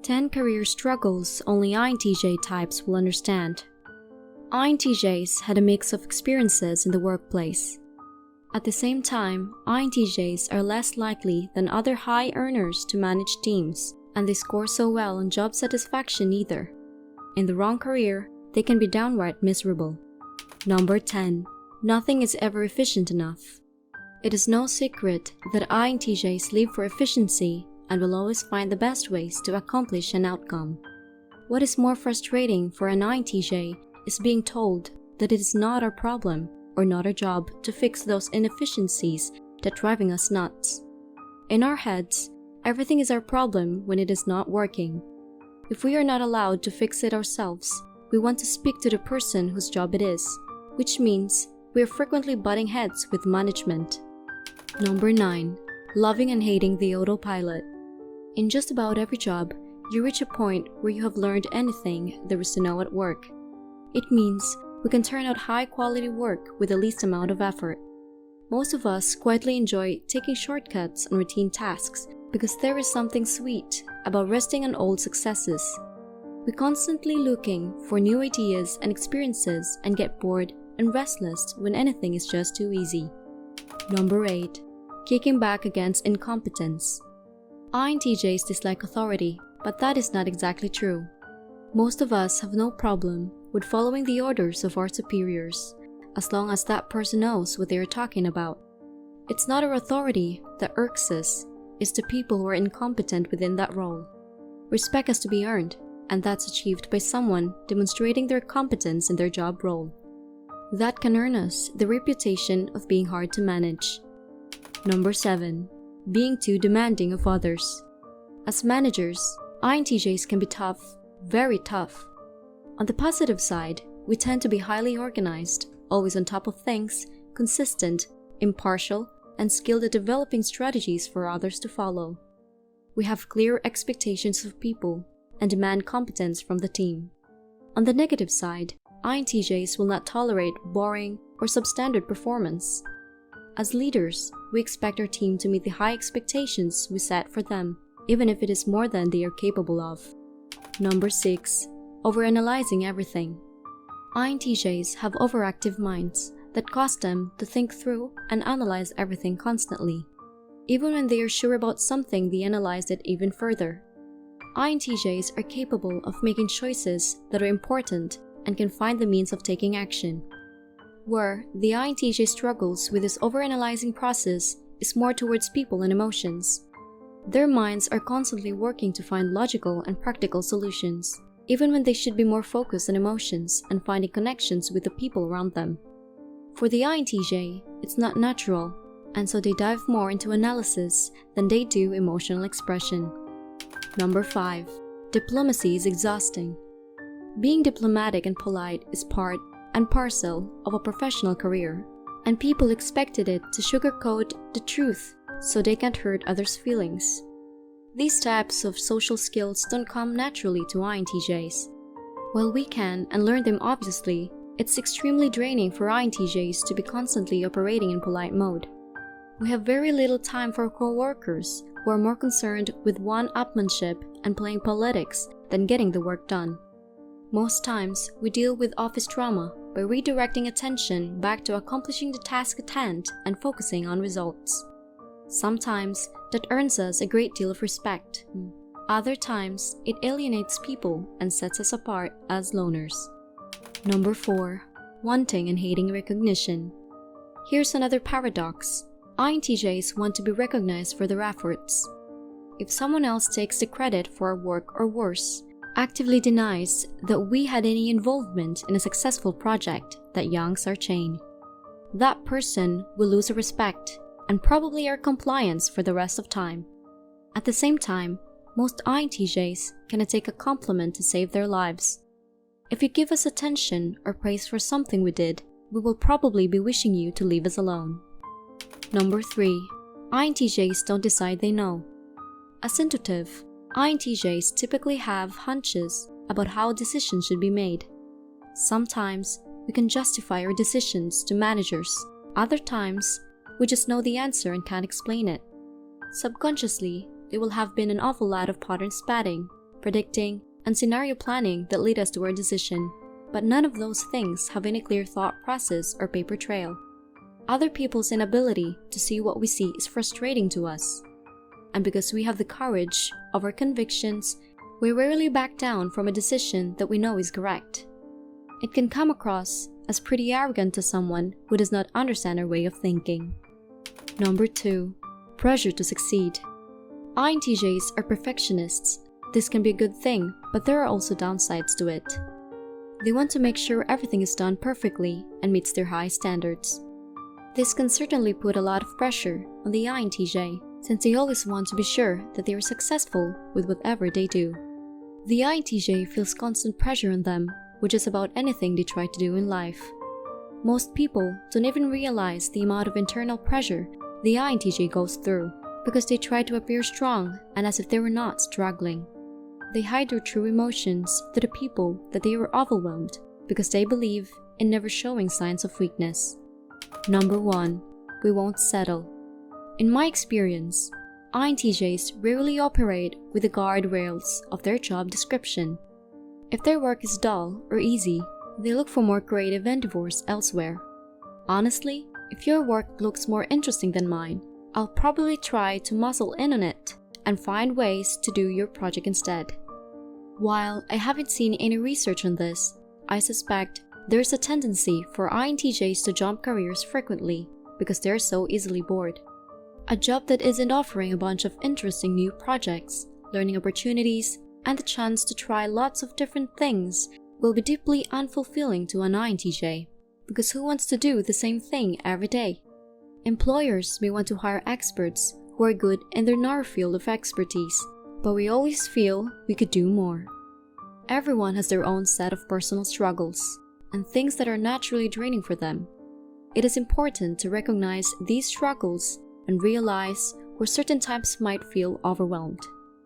10 career struggles only INTJ types will understand. INTJs had a mix of experiences in the workplace. At the same time, INTJs are less likely than other high earners to manage teams, and they score so well on job satisfaction either. In the wrong career, they can be downright miserable. Number 10. Nothing is ever efficient enough. It is no secret that INTJs live for efficiency and will always find the best ways to accomplish an outcome. What is more frustrating for an INTJ is being told that it is not our problem or not our job to fix those inefficiencies that are driving us nuts. In our heads, everything is our problem when it is not working. If we are not allowed to fix it ourselves, we want to speak to the person whose job it is, which means we are frequently butting heads with management. Number 9. Loving and hating the autopilot. In just about every job, you reach a point where you have learned anything there is to know at work. It means we can turn out high-quality work with the least amount of effort. Most of us quietly enjoy taking shortcuts on routine tasks because there is something sweet about resting on old successes. We're constantly looking for new ideas and experiences and get bored and restless when anything is just too easy. Number 8. Kicking back against incompetence. INTJs dislike authority, but that is not exactly true. Most of us have no problem with following the orders of our superiors, as long as that person knows what they are talking about. It's not our authority that irks us, it's the people who are incompetent within that role. Respect has to be earned, and that's achieved by someone demonstrating their competence in their job role. That can earn us the reputation of being hard to manage. Number 7. Being too demanding of others. As managers, INTJs can be tough, very tough. On the positive side, we tend to be highly organized, always on top of things, consistent, impartial, and skilled at developing strategies for others to follow. We have clear expectations of people and demand competence from the team. On the negative side, INTJs will not tolerate boring or substandard performance. As leaders, we expect our team to meet the high expectations we set for them, even if it is more than they are capable of. Number 6. Overanalyzing everything. INTJs have overactive minds that cause them to think through and analyze everything constantly. Even when they are sure about something, they analyze it even further. INTJs are capable of making choices that are important and can find the means of taking action. Where the INTJ struggles with this overanalyzing process is more towards people and emotions. Their minds are constantly working to find logical and practical solutions, even when they should be more focused on emotions and finding connections with the people around them. For the INTJ, it's not natural, and so they dive more into analysis than they do emotional expression. Number 5. Diplomacy is exhausting. Being diplomatic and polite is part and parcel of a professional career, and people expected it to sugarcoat the truth so they can't hurt others' feelings. These types of social skills don't come naturally to INTJs. While we can and learn them obviously, it's extremely draining for INTJs to be constantly operating in polite mode. We have very little time for co-workers who are more concerned with one-upmanship and playing politics than getting the work done. Most times, we deal with office drama by redirecting attention back to accomplishing the task at hand and focusing on results. Sometimes, that earns us a great deal of respect. Other times, it alienates people and sets us apart as loners. Number 4. Wanting and hating recognition. Here's another paradox. INTJs want to be recognized for their efforts. If someone else takes the credit for our work or worse, actively denies that we had any involvement in a successful project that yanks our chain, that person will lose our respect and probably our compliance for the rest of time. At the same time, most INTJs cannot take a compliment to save their lives. If you give us attention or praise for something we did, we will probably be wishing you to leave us alone. Number 3. INTJs don't decide they know. As intuitive, INTJs typically have hunches about how decisions should be made. Sometimes, we can justify our decisions to managers. Other times, we just know the answer and can't explain it. Subconsciously, there will have been an awful lot of pattern spotting, predicting, and scenario planning that lead us to our decision, but none of those things have any clear thought process or paper trail. Other people's inability to see what we see is frustrating to us. And because we have the courage of our convictions, we rarely back down from a decision that we know is correct. It can come across as pretty arrogant to someone who does not understand our way of thinking. Number 2. Pressure to succeed. INTJs are perfectionists. This can be a good thing, but there are also downsides to it. They want to make sure everything is done perfectly and meets their high standards. This can certainly put a lot of pressure on the INTJ, since they always want to be sure that they are successful with whatever they do. The INTJ feels constant pressure on them with just about anything they try to do in life. Most people don't even realize the amount of internal pressure the INTJ goes through because they try to appear strong and as if they were not struggling. They hide their true emotions to the people that they are overwhelmed because they believe in never showing signs of weakness. Number 1. We won't settle. In my experience, INTJs rarely operate with the guardrails of their job description. If their work is dull or easy, they look for more creative endeavors elsewhere. Honestly, if your work looks more interesting than mine, I'll probably try to muscle in on it and find ways to do your project instead. While I haven't seen any research on this, I suspect there's a tendency for INTJs to jump careers frequently because they're so easily bored. A job that isn't offering a bunch of interesting new projects, learning opportunities, and the chance to try lots of different things will be deeply unfulfilling to an INTJ, because who wants to do the same thing every day? Employers may want to hire experts who are good in their narrow field of expertise, but we always feel we could do more. Everyone has their own set of personal struggles and things that are naturally draining for them. It is important to recognize these struggles and realize where certain types might feel overwhelmed.